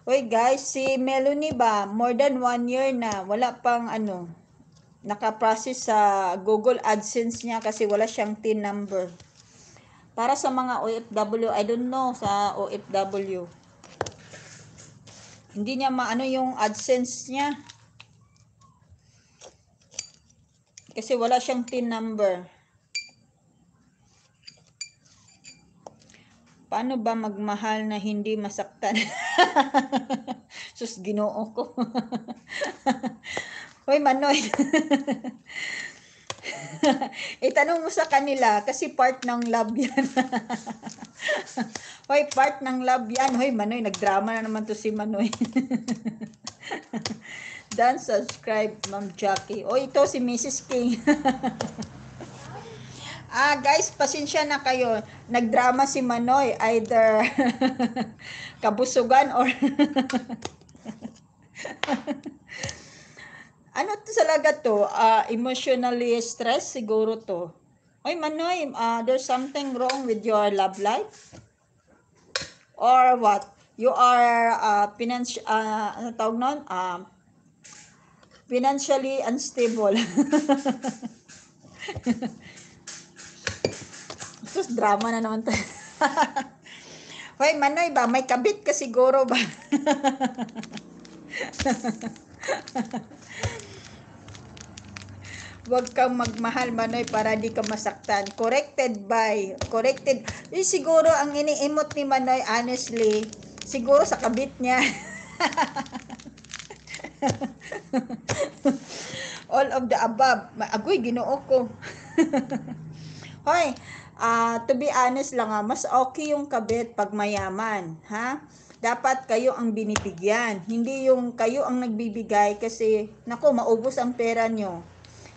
Hoy guys, si Melanie ba, more than 1 year na, wala pang nakaprocess sa Google AdSense niya kasi wala siyang TIN number. Para sa mga OFW, I don't know sa OFW. Hindi niya maano yung AdSense niya. Kasi wala siyang TIN number. Paano ba magmahal na hindi masaktan? Sus, Ginoo ko. Hoy, Manoy. Itanong mo sa kanila kasi part ng love yan. Hoy, part ng love yan. Hoy, Manoy, nagdrama na naman to si Manoy. Dan subscribe, Ma'am Jackie. O, ito si Mrs. King. Guys, pasensya na kayo. Nagdrama si Manoy. Either kabusugan or ano to talaga to? Emotionally stressed siguro to. Oy, Manoy, there's something wrong with your love life? Or what? You are ano tawag nun? Financially unstable. Sus, drama na naman tayo. Hoy, Manoy ba? May kabit ka siguro ba? Huwag kang magmahal, Manoy, para di ka masaktan. Corrected. Siguro ang ini-emote ni Manoy, honestly, siguro sa kabit niya. All of the above. Agoy, Ginoo ko. Hoy, to be honest lang mas okay yung kabit pag mayaman, ha? Dapat kayo ang binibigyan, hindi yung kayo ang nagbibigay kasi, nako, maubos ang pera nyo.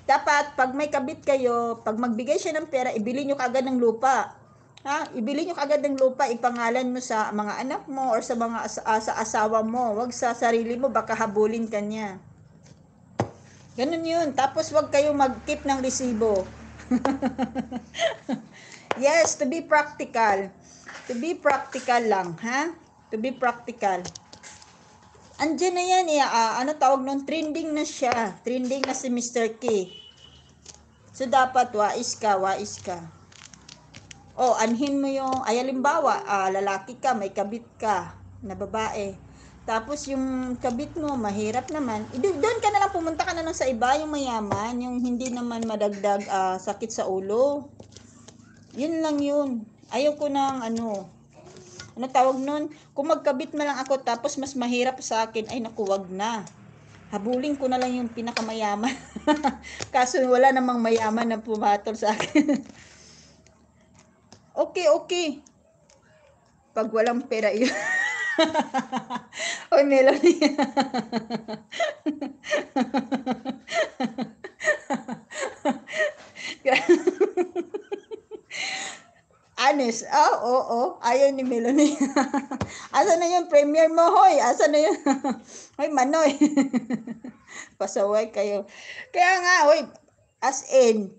Dapat, pag may kabit kayo, pag magbigay siya ng pera, ibili nyo kaagad ng lupa. Ha? Ibili nyo kaagad ng lupa, ipangalan mo sa mga anak mo or sa mga sa asawa mo. Wag sa sarili mo, baka habulin ka niya. Ganun yun. Tapos wag kayo mag-keep ng resibo. Yes, to be practical. To be practical lang, ha? To be practical. Andiyan na yan, ano tawag nun? Trending na siya. Trending na si Mr. K. So, dapat wais ka. O, anhin mo yung, halimbawa, lalaki ka, may kabit ka, na babae. Tapos, yung kabit mo, mahirap naman. Doon ka na lang, pumunta ka na lang sa iba, yung mayaman, yung hindi naman madagdag sakit sa ulo. Yun lang yun. Ayaw ko ng ano tawag nun? Kung magkabit na lang ako tapos mas mahirap sa akin, ay naku, wag na. Habulin ko na lang yung pinakamayaman. Kaso wala namang mayaman na pumatol sa akin. Okay. Pag walang pera yun. Oy, Melanie. Honest. Oo. Ayaw ni Melanie. Asa na yung premiere mo, hoy? Asa na yun? Hoy, Manoy. Pasaway kayo. Kaya nga, hoy, as in,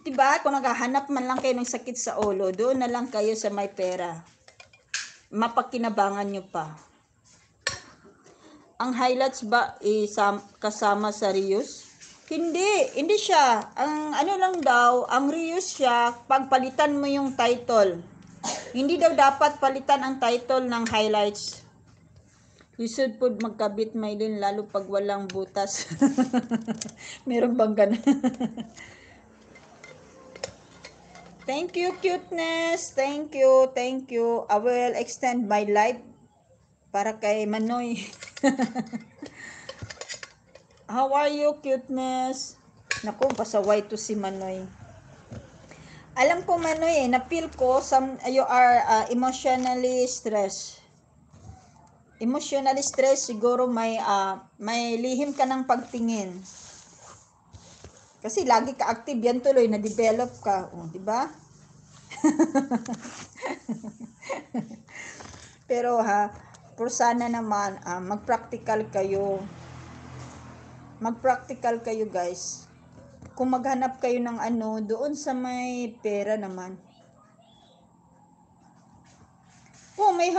diba, kung naghahanap man lang kayo ng sakit sa ulo, doon na lang kayo sa may pera. Mapakinabangan nyo pa. Ang highlights ba kasama sa Reuse? Hindi siya. Ang ano lang daw, ang reuse siya, pagpalitan mo yung title. Hindi daw dapat palitan ang title ng highlights. Lisod po magkabit, Maylin, lalo pag walang butas. Meron bang ganun? Thank you, cuteness. Thank you. I will extend my life para kay Manoy. How are you, cuteness? Naku, pasaway to si Manoy. Alam ko, Manoy, na-feel ko you are emotionally stressed. Emotionally stressed, siguro may lihim ka ng pagtingin. Kasi lagi ka active, yan tuloy, na-develop ka. Oh, di ba? Pero por sana naman, mag-practical kayo. Mag-practical kayo, guys. Kung maghanap kayo ng doon sa may pera naman. Oh, may